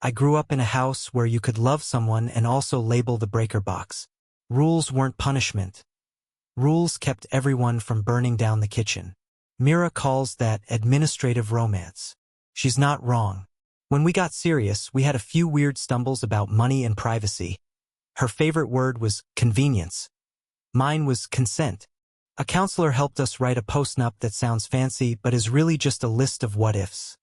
I grew up in a house where you could love someone and also label the breaker box. Rules weren't punishment. Rules kept everyone from burning down the kitchen. Mira calls that administrative romance. She's not wrong. When we got serious, we had a few weird stumbles about money and privacy. Her favorite word was convenience. Mine was consent. A counselor helped us write a postnup that sounds fancy but is really just a list of what-ifs.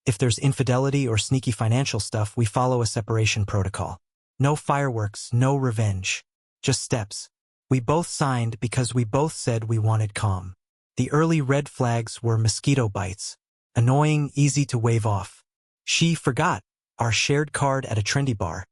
If there's infidelity or sneaky financial stuff, we follow a separation protocol. No fireworks, no revenge. Just steps. We both signed because we both said we wanted calm. The early red flags were mosquito bites. Annoying, easy to wave off. She forgot our shared card at a trendy bar,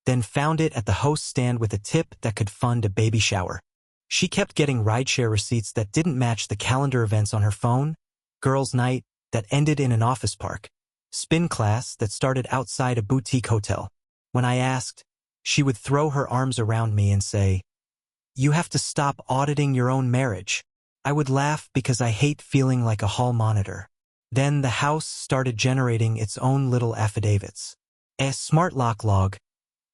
then found it at the host stand with a tip that could fund a baby shower. She kept getting rideshare receipts that didn't match the calendar events on her phone, girls' night that ended in an office park, spin class that started outside a boutique hotel. When I asked, she would throw her arms around me and say, "You have to stop auditing your own marriage." I would laugh because I hate feeling like a hall monitor. Then the house started generating its own little affidavits. A smart lock log.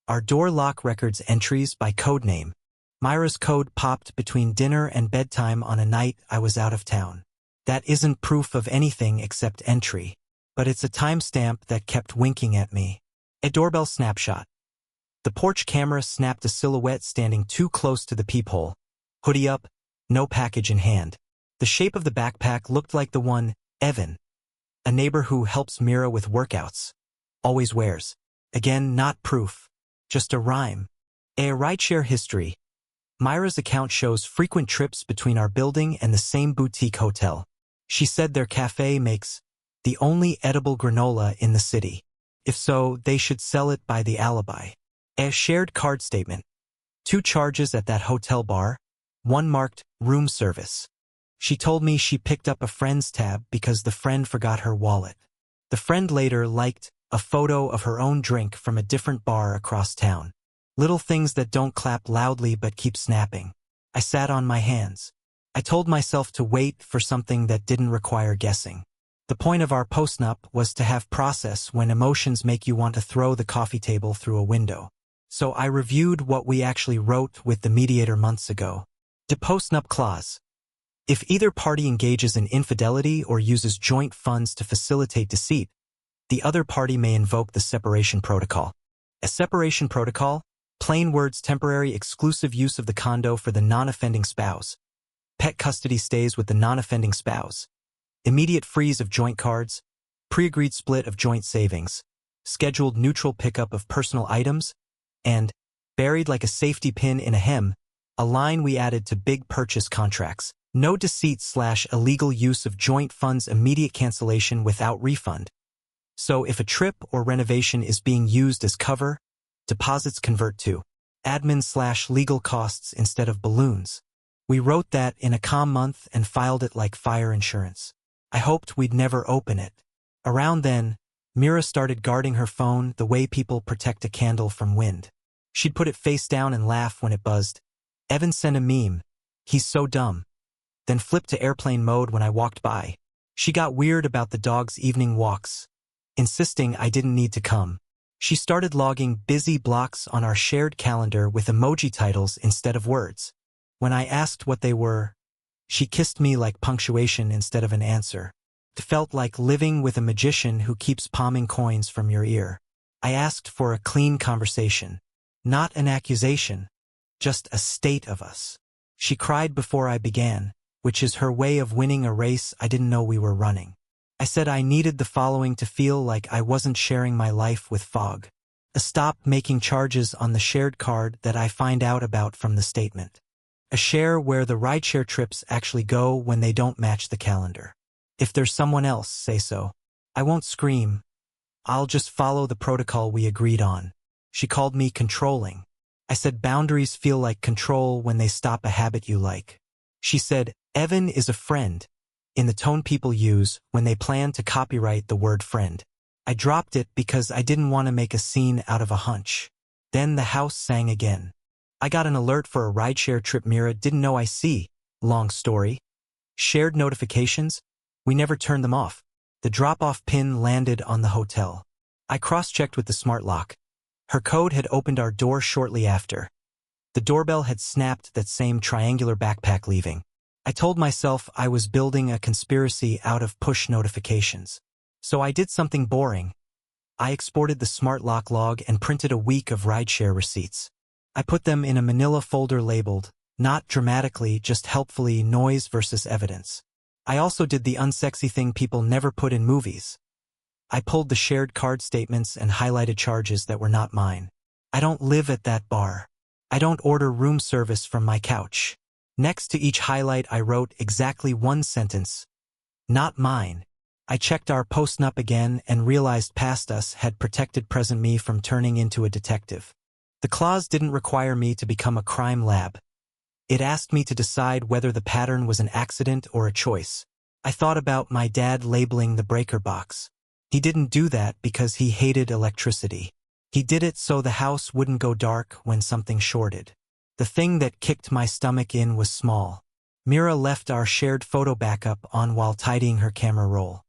Our door lock records entries by code name. Myra's code popped between dinner and bedtime on a night I was out of town. That isn't proof of anything except entry, but it's a timestamp that kept winking at me. A doorbell snapshot. The porch camera snapped a silhouette standing too close to the peephole. Hoodie up, no package in hand. The shape of the backpack looked like the one Evan, a neighbor who helps Mira with workouts, always wears. Again, not proof, just a rhyme. A rideshare history. Myra's account shows frequent trips between our building and the same boutique hotel. She said their cafe makes the only edible granola in the city. If so, they should sell it by the alibi. A shared card statement. 2 charges at that hotel bar, 1 marked room service. She told me she picked up a friend's tab because the friend forgot her wallet. The friend later liked a photo of her own drink from a different bar across town. Little things that don't clap loudly but keep snapping. I sat on my hands. I told myself to wait for something that didn't require guessing. The point of our postnup was to have process when emotions make you want to throw the coffee table through a window. So I reviewed what we actually wrote with the mediator months ago. The postnup clause. If either party engages in infidelity or uses joint funds to facilitate deceit, the other party may invoke the separation protocol. A separation protocol, plain words: temporary exclusive use of the condo for the non-offending spouse. Pet custody stays with the non-offending spouse. Immediate freeze of joint cards. Pre-agreed split of joint savings. Scheduled neutral pickup of personal items. And, buried like a safety pin in a hem, a line we added to big purchase contracts. No deceit/illegal use of joint funds. Immediate cancellation without refund. So if a trip or renovation is being used as cover, deposits convert to admin/legal costs instead of balloons. We wrote that in a calm month and filed it like fire insurance. I hoped we'd never open it. Around then, Mira started guarding her phone the way people protect a candle from wind. She'd put it face down and laugh when it buzzed. Evan sent a meme. He's so dumb. Then flipped to airplane mode when I walked by. She got weird about the dog's evening walks, insisting I didn't need to come. She started logging busy blocks on our shared calendar with emoji titles instead of words. When I asked what they were, she kissed me like punctuation instead of an answer. It felt like living with a magician who keeps palming coins from your ear. I asked for a clean conversation, not an accusation, just a state of us. She cried before I began, which is her way of winning a race I didn't know we were running. I said I needed the following to feel like I wasn't sharing my life with fog. A stop making charges on the shared card that I find out about from the statement. A share where the rideshare trips actually go when they don't match the calendar. If there's someone else, say so. I won't scream. I'll just follow the protocol we agreed on. She called me controlling. I said boundaries feel like control when they stop a habit you like. She said, Evan is a friend, in the tone people use when they plan to copyright the word friend. I dropped it because I didn't want to make a scene out of a hunch. Then the house sang again. I got an alert for a rideshare trip Mira didn't know I see. Long story. Shared notifications? We never turned them off. The drop-off pin landed on the hotel. I cross-checked with the smart lock. Her code had opened our door shortly after. The doorbell had snapped that same triangular backpack leaving. I told myself I was building a conspiracy out of push notifications. So I did something boring. I exported the smart lock log and printed a week of rideshare receipts. I put them in a manila folder labeled, not dramatically, just helpfully, noise versus evidence. I also did the unsexy thing people never put in movies. I pulled the shared card statements and highlighted charges that were not mine. I don't live at that bar. I don't order room service from my couch. Next to each highlight I wrote exactly one sentence. Not mine. I checked our Postnup again and realized past us had protected present me from turning into a detective. The clause didn't require me to become a crime lab. It asked me to decide whether the pattern was an accident or a choice. I thought about my dad labeling the breaker box. He didn't do that because he hated electricity. He did it so the house wouldn't go dark when something shorted. The thing that kicked my stomach in was small. Mira left our shared photo backup on while tidying her camera roll.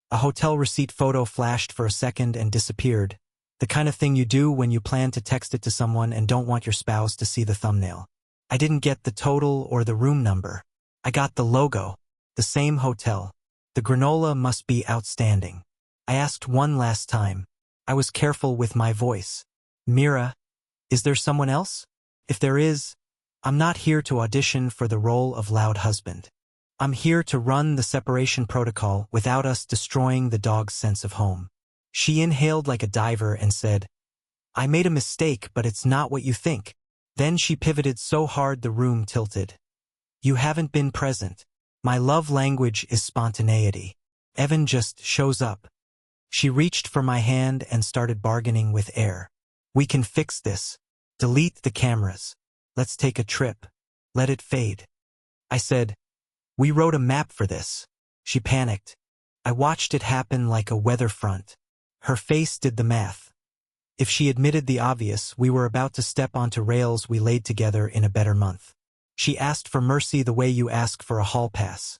A hotel receipt photo flashed for a second and disappeared, the kind of thing you do when you plan to text it to someone and don't want your spouse to see the thumbnail. I didn't get the total or the room number. I got the logo, the same hotel. The granola must be outstanding. I asked one last time. I was careful with my voice. Mira, is there someone else? If there is, I'm not here to audition for the role of loud husband. I'm here to run the separation protocol without us destroying the dog's sense of home. She inhaled like a diver and said, I made a mistake, but it's not what you think. Then she pivoted so hard the room tilted. You haven't been present. My love language is spontaneity. Evan just shows up. She reached for my hand and started bargaining with air. We can fix this. Delete the cameras. Let's take a trip. Let it fade. I said, we wrote a map for this. She panicked. I watched it happen like a weather front. Her face did the math. If she admitted the obvious, we were about to step onto rails we laid together in a better month. She asked for mercy the way you ask for a hall pass.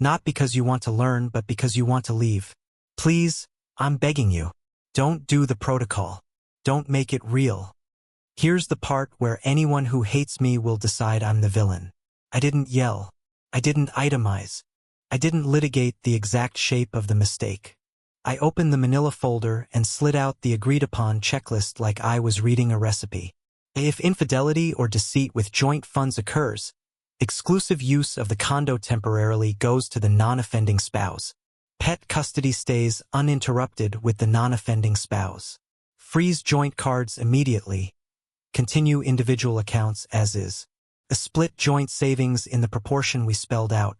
Not because you want to learn, but because you want to leave. Please, I'm begging you. Don't do the protocol. Don't make it real. Here's the part where anyone who hates me will decide I'm the villain. I didn't yell. I didn't itemize. I didn't litigate the exact shape of the mistake. I opened the manila folder and slid out the agreed-upon checklist like I was reading a recipe. If infidelity or deceit with joint funds occurs, exclusive use of the condo temporarily goes to the non-offending spouse. Pet custody stays uninterrupted with the non-offending spouse. Freeze joint cards immediately. Continue individual accounts as is. A split joint savings in the proportion we spelled out.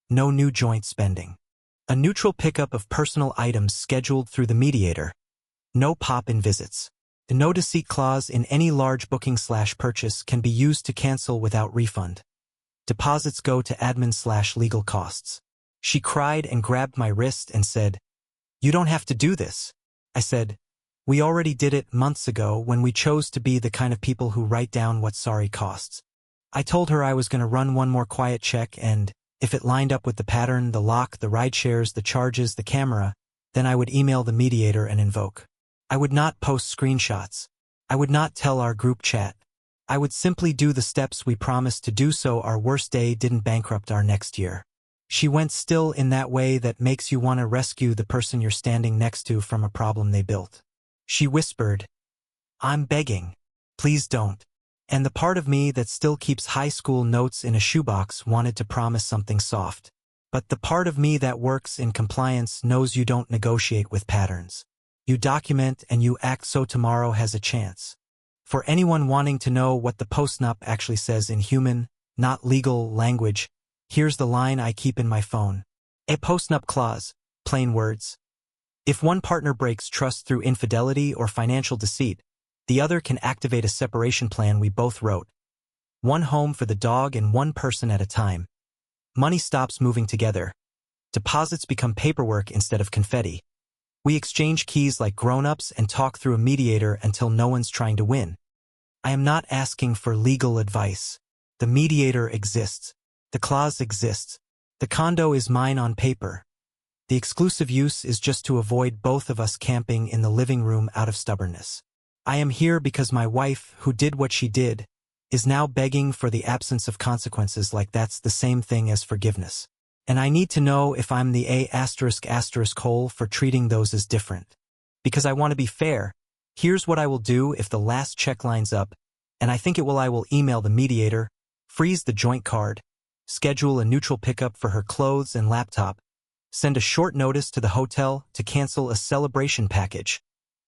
No new joint spending. A neutral pickup of personal items scheduled through the mediator. No pop-in visits. The no deceit clause in any large booking/purchase can be used to cancel without refund. Deposits go to admin/legal costs. She cried and grabbed my wrist and said, You don't have to do this. I said, We already did it months ago when we chose to be the kind of people who write down what sorry costs. I told her I was going to run one more quiet check and, if it lined up with the pattern, the lock, the ride shares, the charges, the camera, then I would email the mediator and invoke. I would not post screenshots. I would not tell our group chat. I would simply do the steps we promised to do so our worst day didn't bankrupt our next year. She went still in that way that makes you want to rescue the person you're standing next to from a problem they built. She whispered, I'm begging. Please don't. And the part of me that still keeps high school notes in a shoebox wanted to promise something soft. But the part of me that works in compliance knows you don't negotiate with patterns. You document and you act so tomorrow has a chance. For anyone wanting to know what the Postnup actually says in human, not legal, language, here's the line I keep in my phone. A Postnup clause, plain words. If one partner breaks trust through infidelity or financial deceit, the other can activate a separation plan we both wrote. One home for the dog and one person at a time. Money stops moving together. Deposits become paperwork instead of confetti. We exchange keys like grown-ups and talk through a mediator until no one's trying to win. I am not asking for legal advice. The mediator exists. The clause exists. The condo is mine on paper. The exclusive use is just to avoid both of us camping in the living room out of stubbornness. I am here because my wife, who did what she did, is now begging for the absence of consequences like that's the same thing as forgiveness. And I need to know if I'm the A***hole for treating those as different. Because I want to be fair, here's what I will do if the last check lines up, and I think I will email the mediator, freeze the joint card, schedule a neutral pickup for her clothes and laptop, send a short notice to the hotel to cancel a celebration package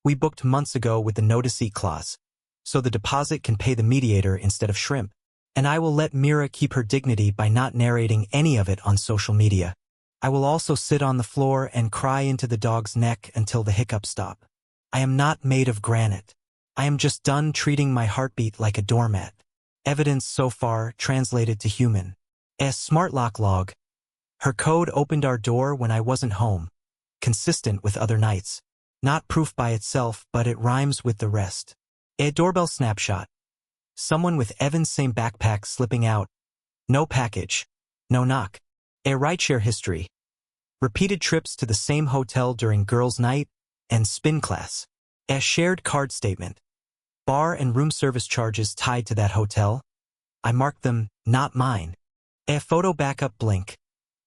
we booked months ago with the no-deceit clause, so the deposit can pay the mediator instead of shrimp. And I will let Mira keep her dignity by not narrating any of it on social media. I will also sit on the floor and cry into the dog's neck until the hiccups stop. I am not made of granite. I am just done treating my heartbeat like a doormat. Evidence so far translated to human. A smart lock log. Her code opened our door when I wasn't home. Consistent with other nights. Not proof by itself, but it rhymes with the rest. A doorbell snapshot. Someone with Evan's same backpack slipping out. No package. No knock. A rideshare history. Repeated trips to the same hotel during girls' night and spin class. A shared card statement. Bar and room service charges tied to that hotel. I marked them, not mine. A photo backup blink.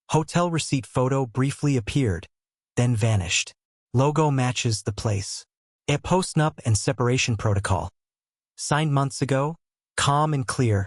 Hotel receipt photo briefly appeared, then vanished. Logo matches the place. A postnup and separation protocol. Signed months ago, calm and clear.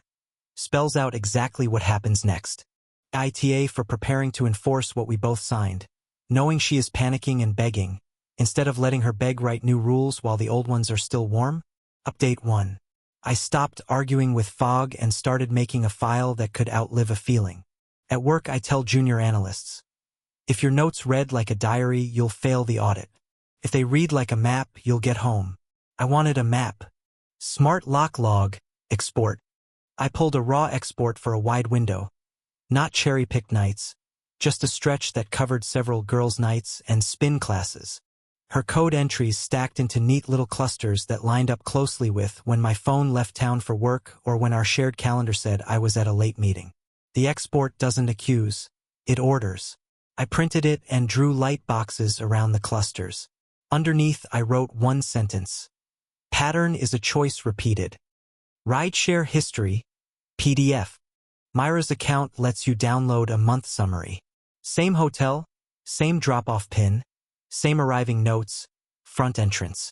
Spells out exactly what happens next. AITA for preparing to enforce what we both signed. Knowing she is panicking and begging, instead of letting her beg write new rules while the old ones are still warm. Update 1. I stopped arguing with Fog and started making a file that could outlive a feeling. At work I tell junior analysts, if your notes read like a diary, you'll fail the audit. If they read like a map, you'll get home. I wanted a map. Smart lock log, export. I pulled a raw export for a wide window. Not cherry-picked nights, just a stretch that covered several girls' nights and spin classes. Her code entries stacked into neat little clusters that lined up closely with when my phone left town for work or when our shared calendar said I was at a late meeting. The export doesn't accuse, it orders. I printed it and drew light boxes around the clusters. Underneath I wrote one sentence. Pattern is a choice repeated. Rideshare history, PDF. Myra's account lets you download a month summary. Same hotel, same drop-off pin, same arriving notes, front entrance.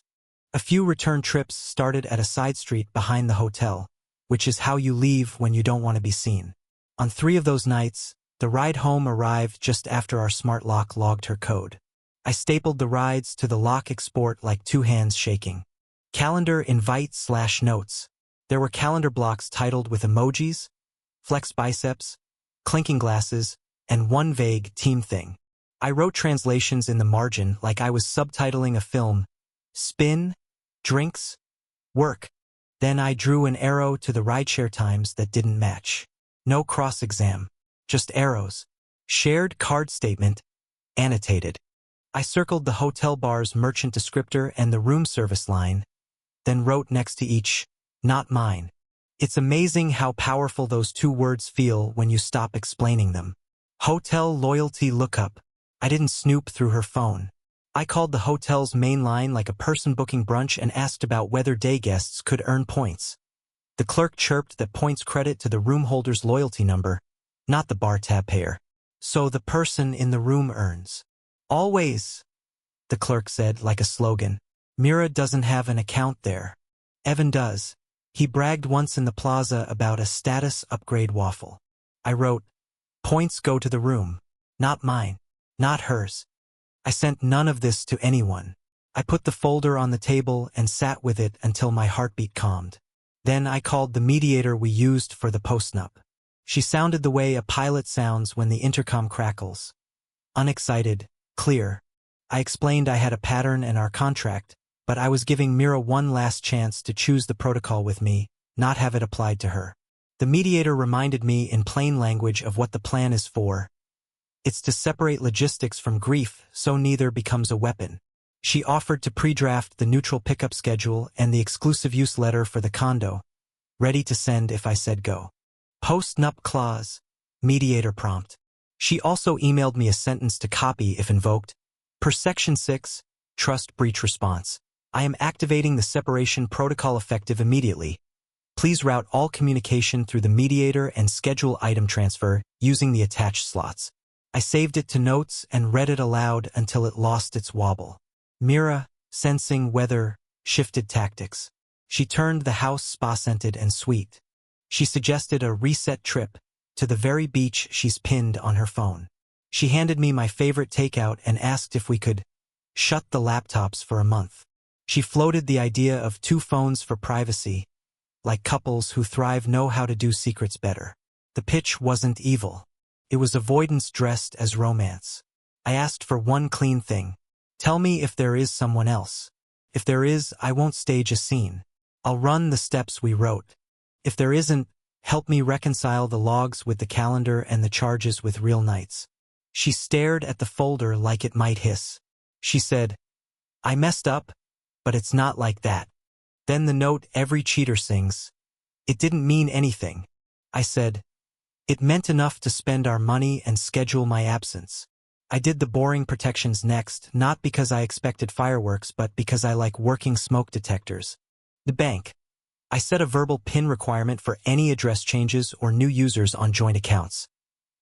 A few return trips started at a side street behind the hotel, which is how you leave when you don't want to be seen. On 3 of those nights, the ride home arrived just after our smart lock logged her code. I stapled the rides to the lock export like 2 hands shaking. Calendar invite/notes. There were calendar blocks titled with emojis, flex biceps, clinking glasses, and one vague team thing. I wrote translations in the margin like I was subtitling a film. Spin, drinks, work. Then I drew an arrow to the rideshare times that didn't match. No cross-exam, just arrows. Shared card statement, annotated. I circled the hotel bar's merchant descriptor and the room service line, then wrote next to each, not mine. It's amazing how powerful those 2 words feel when you stop explaining them. Hotel loyalty lookup. I didn't snoop through her phone. I called the hotel's main line like a person booking brunch and asked about whether day guests could earn points. The clerk chirped that points credit to the room holder's loyalty number, not the bar tab payer. So the person in the room earns. Always, the clerk said like a slogan. Mira doesn't have an account there. Evan does. He bragged once in the plaza about a status upgrade waffle. I wrote, points go to the room, not mine, not hers. I sent none of this to anyone. I put the folder on the table and sat with it until my heartbeat calmed. Then I called the mediator we used for the postnup. She sounded the way a pilot sounds when the intercom crackles. Unexcited, clear. I explained I had a pattern and our contract, but I was giving Mira one last chance to choose the protocol with me, not have it applied to her. The mediator reminded me in plain language of what the plan is for. It's to separate logistics from grief so neither becomes a weapon. She offered to pre-draft the neutral pickup schedule and the exclusive use letter for the condo, ready to send if I said go. Postnup clause, mediator prompt. She also emailed me a sentence to copy if invoked. Per Section 6, Trust Breach Response. I am activating the separation protocol effective immediately. Please route all communication through the mediator and schedule item transfer using the attached slots. I saved it to notes and read it aloud until it lost its wobble. Mira, sensing weather, shifted tactics. She turned the house spa-scented and sweet. She suggested a reset trip to the very beach she's pinned on her phone. She handed me my favorite takeout and asked if we could shut the laptops for a month. She floated the idea of 2 phones for privacy, like couples who thrive know how to do secrets better. The pitch wasn't evil. It was avoidance dressed as romance. I asked for one clean thing. Tell me if there is someone else. If there is, I won't stage a scene. I'll run the steps we wrote. If there isn't, help me reconcile the logs with the calendar and the charges with real nights. She stared at the folder like it might hiss. She said, I messed up, but it's not like that. Then the note every cheater sings. It didn't mean anything. I said, it meant enough to spend our money and schedule my absence. I did the boring protections next, not because I expected fireworks, but because I like working smoke detectors. The bank. I set a verbal PIN requirement for any address changes or new users on joint accounts.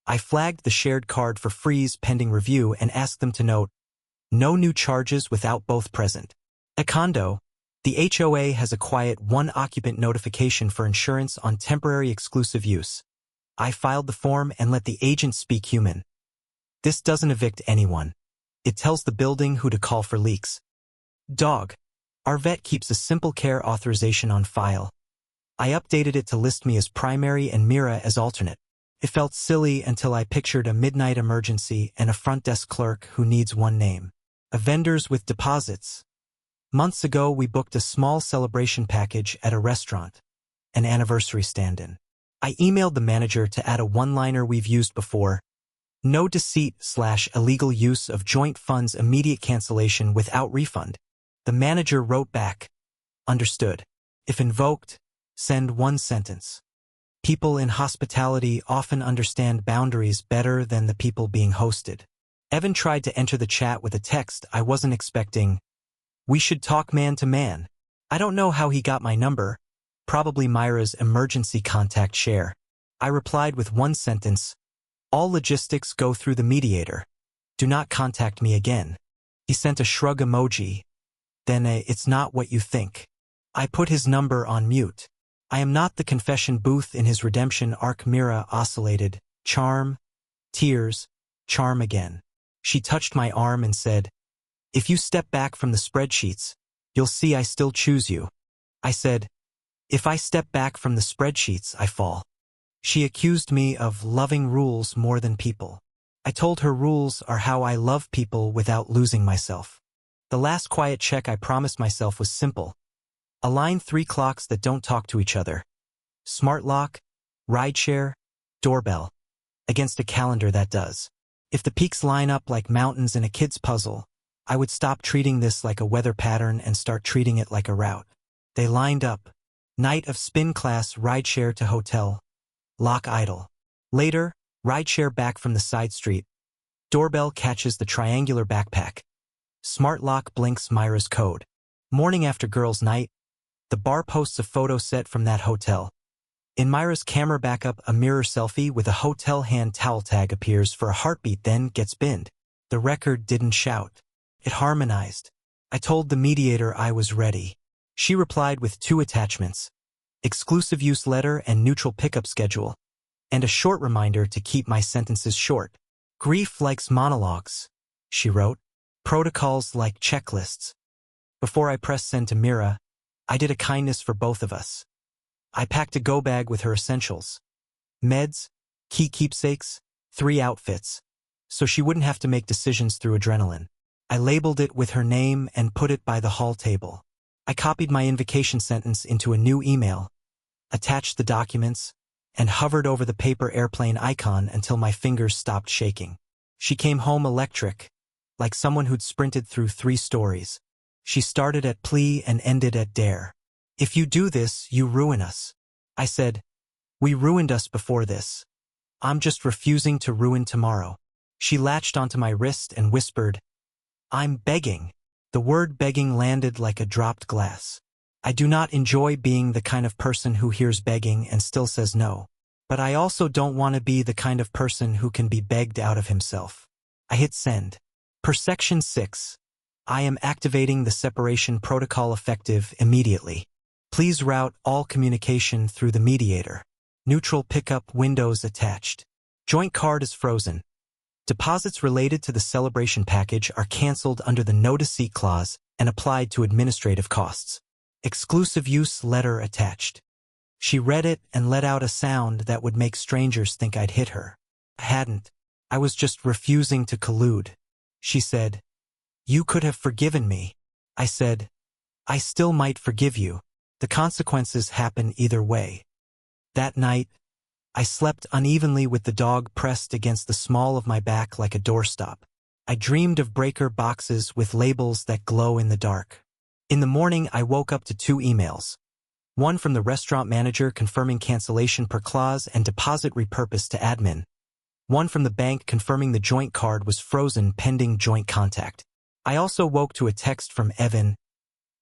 I flagged the shared card for freeze pending review and asked them to note, no new charges without both present. At condo, the HOA has a quiet one-occupant notification for insurance on temporary exclusive use. I filed the form and let the agent speak human. This doesn't evict anyone. It tells the building who to call for leaks. Dog. Our vet keeps a simple care authorization on file. I updated it to list me as primary and Mira as alternate. It felt silly until I pictured a midnight emergency and a front desk clerk who needs one name. A vendors with deposits. Months ago, we booked a small celebration package at a restaurant, an anniversary stand-in. I emailed the manager to add a one-liner we've used before. No deceit/illegal use of joint funds, immediate cancellation without refund. The manager wrote back, understood. If invoked, send one sentence. People in hospitality often understand boundaries better than the people being hosted. Evan tried to enter the chat with a text I wasn't expecting. We should talk man to man. I don't know how he got my number. Probably Myra's emergency contact share. I replied with one sentence. All logistics go through the mediator. Do not contact me again. He sent a shrug emoji. Then it's not what you think. I put his number on mute. I am not the confession booth in his redemption arc. Mira oscillated. Charm. Tears. Charm again. She touched my arm and said, if you step back from the spreadsheets, you'll see I still choose you. I said, if I step back from the spreadsheets, I fall. She accused me of loving rules more than people. I told her rules are how I love people without losing myself. The last quiet check I promised myself was simple. Align 3 clocks that don't talk to each other. Smart lock, rideshare, doorbell. Against a calendar that does. If the peaks line up like mountains in a kid's puzzle, I would stop treating this like a weather pattern and start treating it like a route. They lined up. Night of spin class, rideshare to hotel. Lock idle. Later, rideshare back from the side street. Doorbell catches the triangular backpack. Smart lock blinks Myra's code. Morning after girls' night, the bar posts a photo set from that hotel. In Myra's camera backup, a mirror selfie with a hotel hand towel tag appears for a heartbeat, then gets binned. The record didn't shout. It harmonized. I told the mediator I was ready. She replied with 2 attachments. Exclusive use letter and neutral pickup schedule. And a short reminder to keep my sentences short. Grief likes monologues, she wrote. Protocols like checklists. Before I pressed send to Mira, I did a kindness for both of us. I packed a go bag with her essentials. Meds, key keepsakes, 3 outfits, so she wouldn't have to make decisions through adrenaline. I labeled it with her name and put it by the hall table. I copied my invocation sentence into a new email, attached the documents, and hovered over the paper airplane icon until my fingers stopped shaking. She came home electric, like someone who'd sprinted through 3 stories. She started at plea and ended at dare. If you do this, you ruin us. I said, we ruined us before this. I'm just refusing to ruin tomorrow. She latched onto my wrist and whispered, I'm begging. The word begging landed like a dropped glass. I do not enjoy being the kind of person who hears begging and still says no. But I also don't want to be the kind of person who can be begged out of himself. I hit send. Per Section 6. I am activating the separation protocol effective immediately. Please route all communication through the mediator. Neutral pickup windows attached. Joint card is frozen. Deposits related to the celebration package are canceled under the no deceit clause and applied to administrative costs. Exclusive use letter attached. She read it and let out a sound that would make strangers think I'd hit her. I hadn't. I was just refusing to collude. She said, You could have forgiven me. I said, I still might forgive you. The consequences happen either way. That night, I slept unevenly with the dog pressed against the small of my back like a doorstop. I dreamed of breaker boxes with labels that glow in the dark. In the morning, I woke up to 2 emails. One from the restaurant manager confirming cancellation per clause and deposit repurposed to admin. One from the bank confirming the joint card was frozen pending joint contact. I also woke to a text from Evan.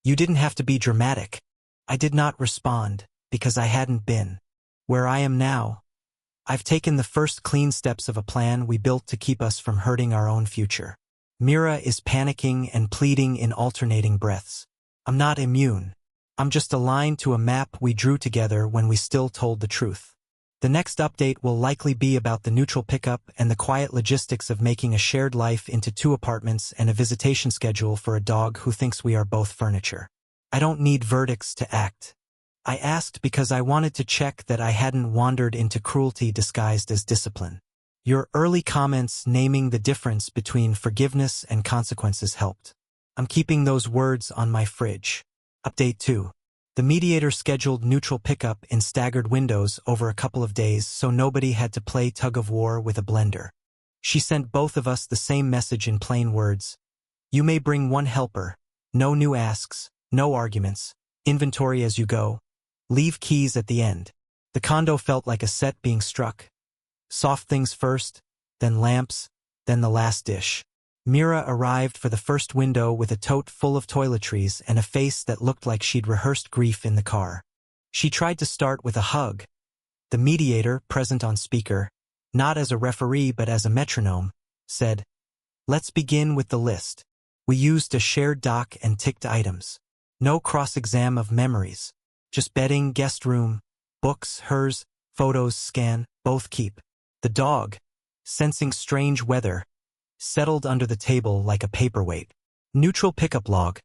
You didn't have to be dramatic. I did not respond because I hadn't been. Where I am now, I've taken the first clean steps of a plan we built to keep us from hurting our own future. Mira is panicking and pleading in alternating breaths. I'm not immune. I'm just aligned to a map we drew together when we still told the truth. The next update will likely be about the neutral pickup and the quiet logistics of making a shared life into 2 apartments and a visitation schedule for a dog who thinks we are both furniture. I don't need verdicts to act. I asked because I wanted to check that I hadn't wandered into cruelty disguised as discipline. Your early comments naming the difference between forgiveness and consequences helped. I'm keeping those words on my fridge. Update 2. The mediator scheduled neutral pickup in staggered windows over a couple of days so nobody had to play tug-of-war with a blender. She sent both of us the same message in plain words. You may bring 1 helper. No new asks, no arguments. Inventory as you go. Leave keys at the end. The condo felt like a set being struck. Soft things first, then lamps, then the last dish. Mira arrived for the first window with a tote full of toiletries and a face that looked like she'd rehearsed grief in the car. She tried to start with a hug. The mediator, present on speaker, not as a referee but as a metronome, said, Let's begin with the list. We used a shared doc and ticked items. No cross-exam of memories. Just bedding, guest room, books, hers, photos, scan, both keep. The dog, sensing strange weather, settled under the table like a paperweight. Neutral pickup log.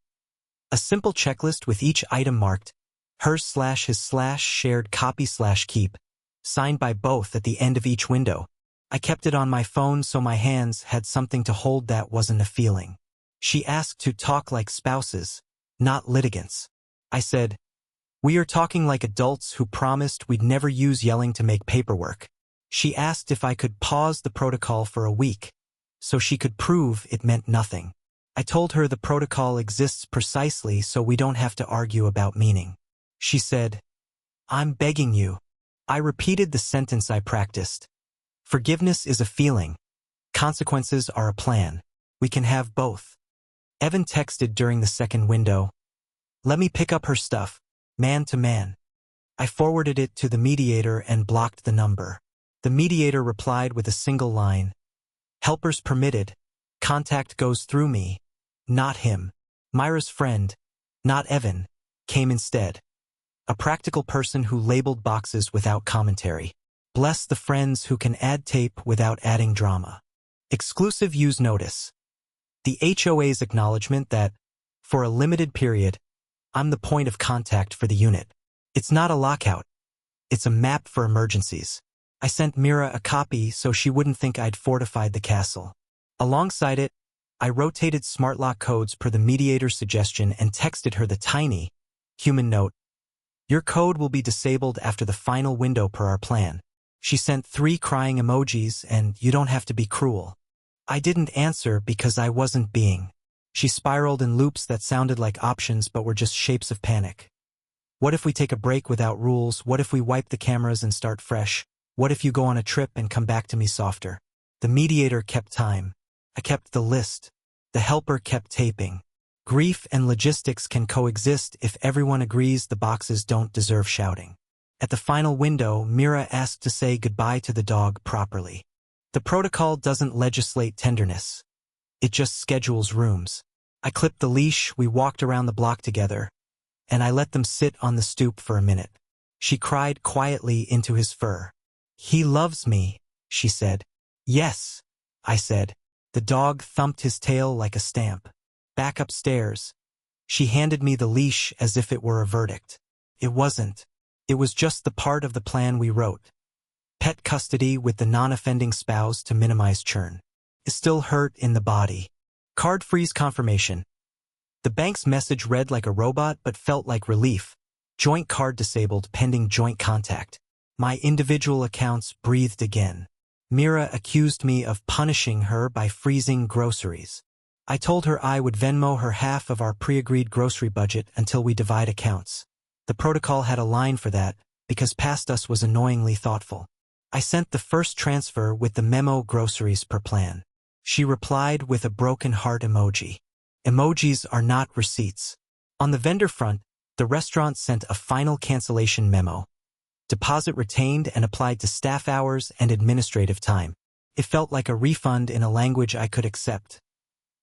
A simple checklist with each item marked, hers/his/ shared copy/keep, signed by both at the end of each window. I kept it on my phone so my hands had something to hold that wasn't a feeling. She asked to talk like spouses, not litigants. I said, We are talking like adults who promised we'd never use yelling to make paperwork. She asked if I could pause the protocol for a week, so she could prove it meant nothing. I told her the protocol exists precisely so we don't have to argue about meaning. She said, I'm begging you. I repeated the sentence I practiced. Forgiveness is a feeling. Consequences are a plan. We can have both. Evan texted during the second window. Let me pick up her stuff. Man to man. I forwarded it to the mediator and blocked the number. The mediator replied with a single line. Helpers permitted. Contact goes through me, not him. Myra's friend, not Evan, came instead. A practical person who labeled boxes without commentary. Bless the friends who can add tape without adding drama. Exclusive use notice. The HOA's acknowledgement that, for a limited period, I'm the point of contact for the unit. It's not a lockout. It's a map for emergencies. I sent Mira a copy so she wouldn't think I'd fortified the castle. Alongside it, I rotated smart lock codes per the mediator's suggestion and texted her the tiny, human note. Your code will be disabled after the final window per our plan. She sent 3 crying emojis and you don't have to be cruel. I didn't answer because I wasn't being. She spiraled in loops that sounded like options but were just shapes of panic. What if we take a break without rules? What if we wipe the cameras and start fresh? What if you go on a trip and come back to me softer? The mediator kept time. I kept the list. The helper kept taping. Grief and logistics can coexist if everyone agrees the boxes don't deserve shouting. At the final window, Mira asked to say goodbye to the dog properly. The protocol doesn't legislate tenderness. It just schedules rooms. I clipped the leash, we walked around the block together, and I let them sit on the stoop for a minute. She cried quietly into his fur. "He loves me," she said. "Yes," I said. The dog thumped his tail like a stamp. Back upstairs. She handed me the leash as if it were a verdict. It wasn't. It was just the part of the plan we wrote. Pet custody with the non-offending spouse to minimize churn. It still hurt in the body. Card freeze confirmation. The bank's message read like a robot but felt like relief. Joint card disabled pending joint contact. My individual accounts breathed again. Mira accused me of punishing her by freezing groceries. I told her I would Venmo her half of our pre-agreed grocery budget until we divide accounts. The protocol had a line for that, because past us was annoyingly thoughtful. I sent the first transfer with the memo groceries per plan. She replied with a broken heart emoji. Emojis are not receipts. On the vendor front, the restaurant sent a final cancellation memo. Deposit retained and applied to staff hours and administrative time. It felt like a refund in a language I could accept.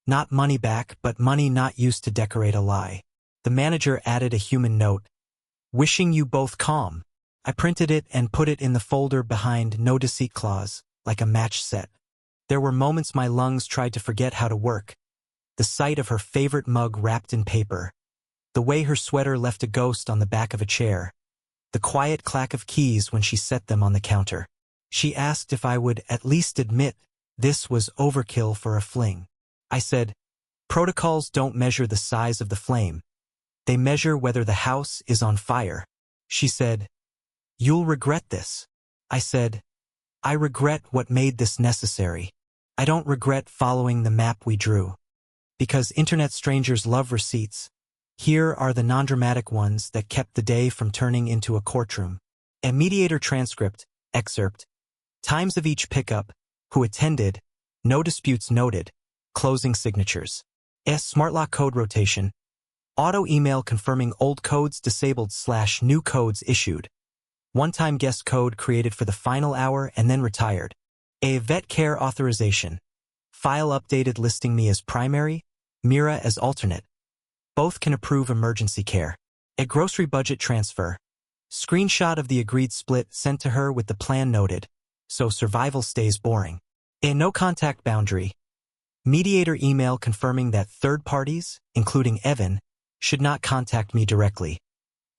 Not money back, but money not used to decorate a lie. The manager added a human note. "Wishing you both calm." I printed it and put it in the folder behind no deceit clause, like a match set. There were moments my lungs tried to forget how to work. The sight of her favorite mug wrapped in paper. The way her sweater left a ghost on the back of a chair. The quiet clack of keys when she set them on the counter. She asked if I would at least admit this was overkill for a fling. I said, "Protocols don't measure the size of the flame. They measure whether the house is on fire." She said, "You'll regret this." I said, "I regret what made this necessary. I don't regret following the map we drew." Because internet strangers love receipts, here are the non-dramatic ones that kept the day from turning into a courtroom. A mediator transcript, excerpt. Times of each pickup, who attended, no disputes noted, closing signatures. Smart lock code rotation. Auto email confirming old codes disabled / new codes issued. One-time guest code created for the final hour and then retired. A vet care authorization. File updated listing me as primary, Mira as alternate. Both can approve emergency care. A grocery budget transfer. Screenshot of the agreed split sent to her with the plan noted, so survival stays boring. A no-contact boundary. Mediator email confirming that third parties, including Evan, should not contact me directly.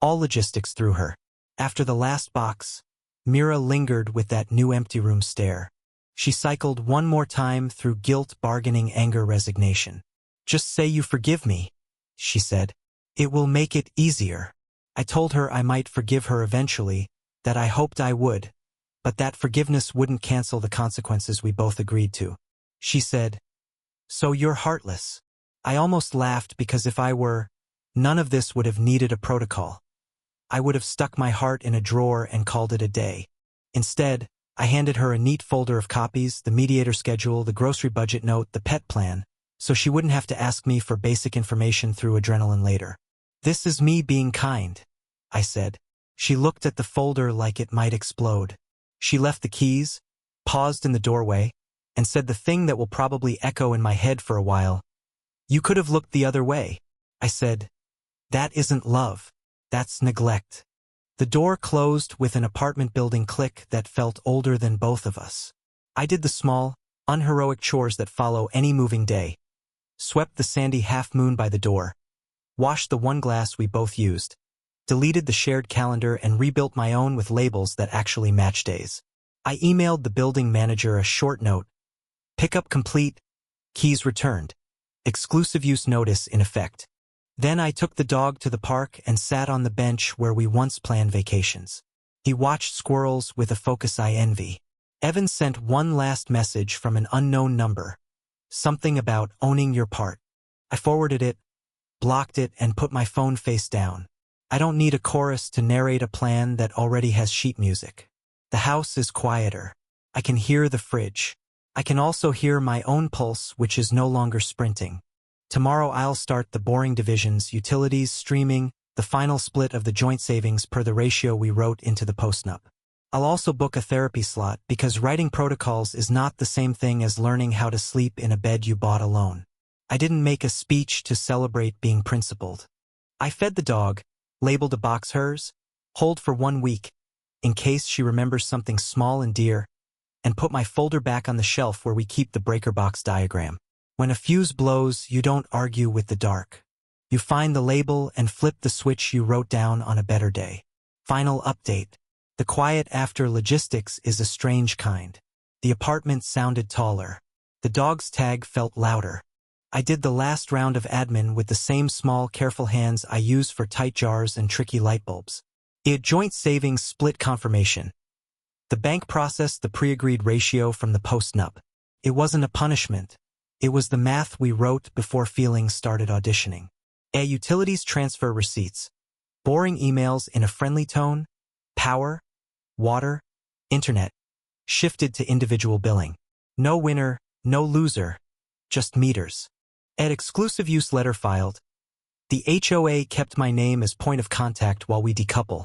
All logistics through her. After the last box, Mira lingered with that new empty room stare. She cycled one more time through guilt, bargaining, anger, resignation. "Just say you forgive me," she said. "It will make it easier." I told her I might forgive her eventually, that I hoped I would, but that forgiveness wouldn't cancel the consequences we both agreed to. She said, "So you're heartless." I almost laughed because if I were, none of this would have needed a protocol. I would have stuck my heart in a drawer and called it a day. Instead, I handed her a neat folder of copies, the mediator schedule, the grocery budget note, the pet plan, so she wouldn't have to ask me for basic information through adrenaline later. "This is me being kind," I said. She looked at the folder like it might explode. She left the keys, paused in the doorway, and said the thing that will probably echo in my head for a while. "You could have looked the other way." I said, "That isn't love. That's neglect." The door closed with an apartment building click that felt older than both of us. I did the small, unheroic chores that follow any moving day. Swept the sandy half-moon by the door. Washed the one glass we both used. Deleted the shared calendar and rebuilt my own with labels that actually match days. I emailed the building manager a short note. Pickup complete. Keys returned. Exclusive use notice in effect. Then I took the dog to the park and sat on the bench where we once planned vacations. He watched squirrels with a focus I envy. Evan sent one last message from an unknown number. Something about owning your part. I forwarded it, blocked it, and put my phone face down. I don't need a chorus to narrate a plan that already has sheet music. The house is quieter. I can hear the fridge. I can also hear my own pulse, which is no longer sprinting. Tomorrow I'll start the boring divisions, utilities, streaming, the final split of the joint savings per the ratio we wrote into the Postnup. I'll also book a therapy slot because writing protocols is not the same thing as learning how to sleep in a bed you bought alone. I didn't make a speech to celebrate being principled. I fed the dog, labeled a box hers, hold for 1 week, in case she remembers something small and dear, and put my folder back on the shelf where we keep the breaker box diagram. When a fuse blows, you don't argue with the dark. You find the label and flip the switch you wrote down on a better day. Final update. The quiet after logistics is a strange kind. The apartment sounded taller. The dog's tag felt louder. I did the last round of admin with the same small, careful hands I use for tight jars and tricky light bulbs. Joint savings split confirmation. The bank processed the pre-agreed ratio from the Postnup. It wasn't a punishment. It was the math we wrote before feelings started auditioning. Utilities transfer receipts. Boring emails in a friendly tone. Power, water, internet. Shifted to individual billing. No winner, no loser. Just meters. Exclusive use letter filed. The HOA kept my name as point of contact while we decouple.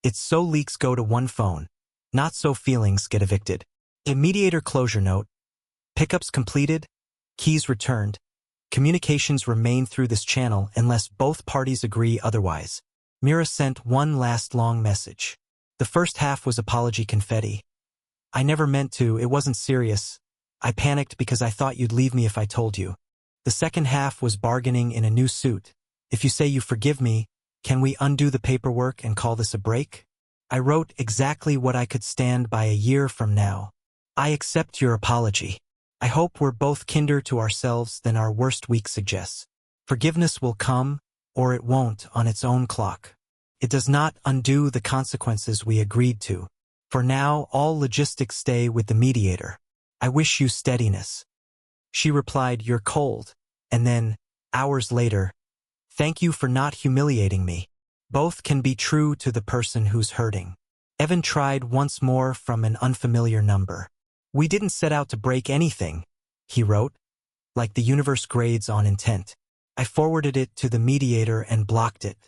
It's so leaks go to one phone. Not so feelings get evicted. Mediator closure note. Pickups completed. Keys returned. Communications remain through this channel unless both parties agree otherwise. Mira sent one last long message. The first half was apology confetti. I never meant to, it wasn't serious. I panicked because I thought you'd leave me if I told you. The second half was bargaining in a new suit. If you say you forgive me, can we undo the paperwork and call this a break? I wrote exactly what I could stand by a year from now. I accept your apology. I hope we're both kinder to ourselves than our worst week suggests. Forgiveness will come, or it won't, on its own clock. It does not undo the consequences we agreed to. For now, all logistics stay with the mediator. I wish you steadiness. She replied, you're cold. And then, hours later, thank you for not humiliating me. Both can be true to the person who's hurting. Evan tried once more from an unfamiliar number. We didn't set out to break anything, he wrote, like the universe grades on intent. I forwarded it to the mediator and blocked it.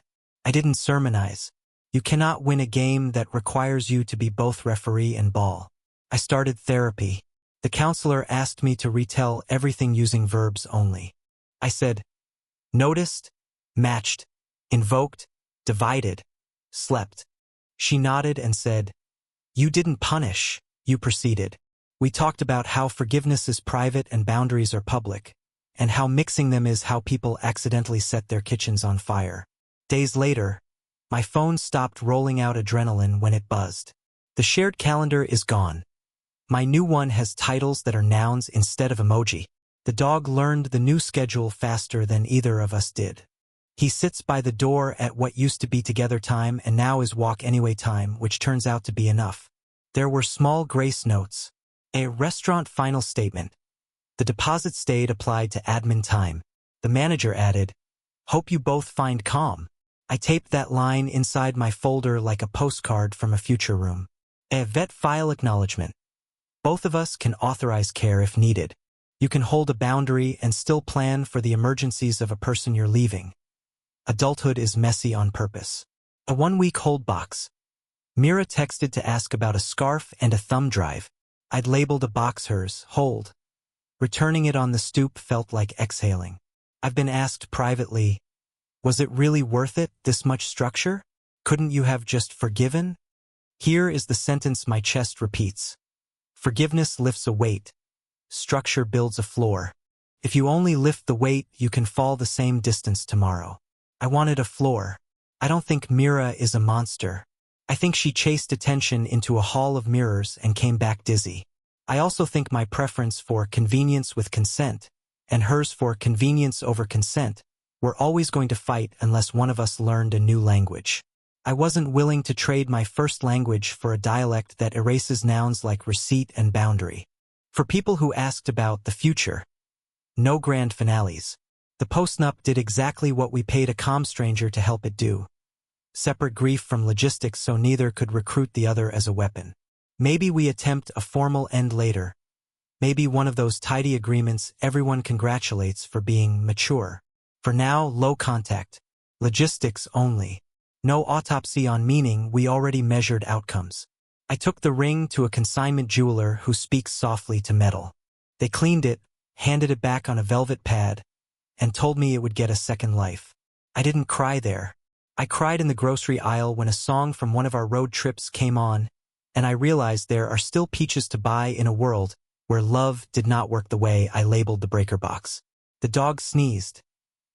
I didn't sermonize. You cannot win a game that requires you to be both referee and ball. I started therapy. The counselor asked me to retell everything using verbs only. I said, noticed, matched, invoked, divided, slept. She nodded and said, you didn't punish, you proceeded. We talked about how forgiveness is private and boundaries are public, and how mixing them is how people accidentally set their kitchens on fire. Days later, my phone stopped rolling out adrenaline when it buzzed. The shared calendar is gone. My new one has titles that are nouns instead of emoji. The dog learned the new schedule faster than either of us did. He sits by the door at what used to be together time and now is walk anyway time, which turns out to be enough. There were small grace notes. A restaurant final statement. The deposit stayed applied to admin time. The manager added, hope you both find calm. I taped that line inside my folder like a postcard from a future room. A vet file acknowledgement. Both of us can authorize care if needed. You can hold a boundary and still plan for the emergencies of a person you're leaving. Adulthood is messy on purpose. A 1-week hold box. Mira texted to ask about a scarf and a thumb drive. I'd labeled a box hers, hold. Returning it on the stoop felt like exhaling. I've been asked privately, was it really worth it, this much structure? Couldn't you have just forgiven? Here is the sentence my chest repeats. Forgiveness lifts a weight. Structure builds a floor. If you only lift the weight, you can fall the same distance tomorrow. I wanted a floor. I don't think Mira is a monster. I think she chased attention into a hall of mirrors and came back dizzy. I also think my preference for convenience with consent, and hers for convenience over consent, were always going to fight unless one of us learned a new language. I wasn't willing to trade my first language for a dialect that erases nouns like receipt and boundary. For people who asked about the future, no grand finales. The Postnup did exactly what we paid a calm stranger to help it do. Separate grief from logistics so neither could recruit the other as a weapon. Maybe we attempt a formal end later. Maybe one of those tidy agreements everyone congratulates for being mature. For now, low contact. Logistics only. No autopsy on meaning, we already measured outcomes. I took the ring to a consignment jeweler who speaks softly to metal. They cleaned it, handed it back on a velvet pad, and told me it would get a second life. I didn't cry there. I cried in the grocery aisle when a song from one of our road trips came on, and I realized there are still peaches to buy in a world where love did not work the way I labeled the breaker box. The dog sneezed.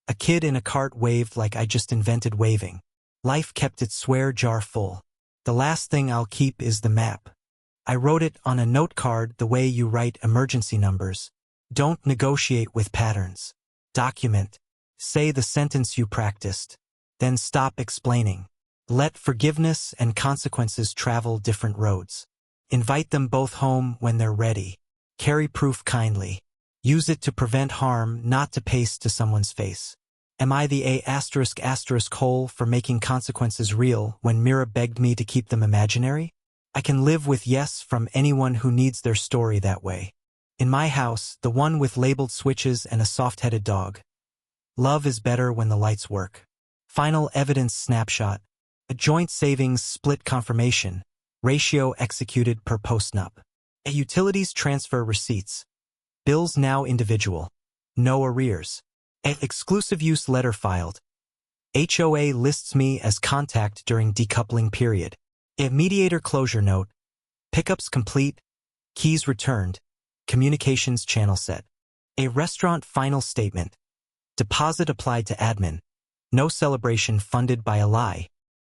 A kid in a cart waved like I just invented waving. Life kept its swear jar full. The last thing I'll keep is the map. I wrote it on a note card the way you write emergency numbers. Don't negotiate with patterns. Document. Say the sentence you practiced. Then stop explaining. Let forgiveness and consequences travel different roads. Invite them both home when they're ready. Carry proof kindly. Use it to prevent harm, not to paste to someone's face. Am I the A*** hole for making consequences real when Mira begged me to keep them imaginary? I can live with yes from anyone who needs their story that way. In my house, the one with labeled switches and a soft-headed dog. Love is better when the lights work. Final evidence snapshot. A joint savings split confirmation. Ratio executed per Postnup. A utilities transfer receipts. Bills now individual. No arrears. A exclusive use letter filed. HOA lists me as contact during decoupling period. A mediator closure note. Pickups complete. Keys returned. Communications channel set. A restaurant final statement. Deposit applied to admin. No celebration funded by a lie.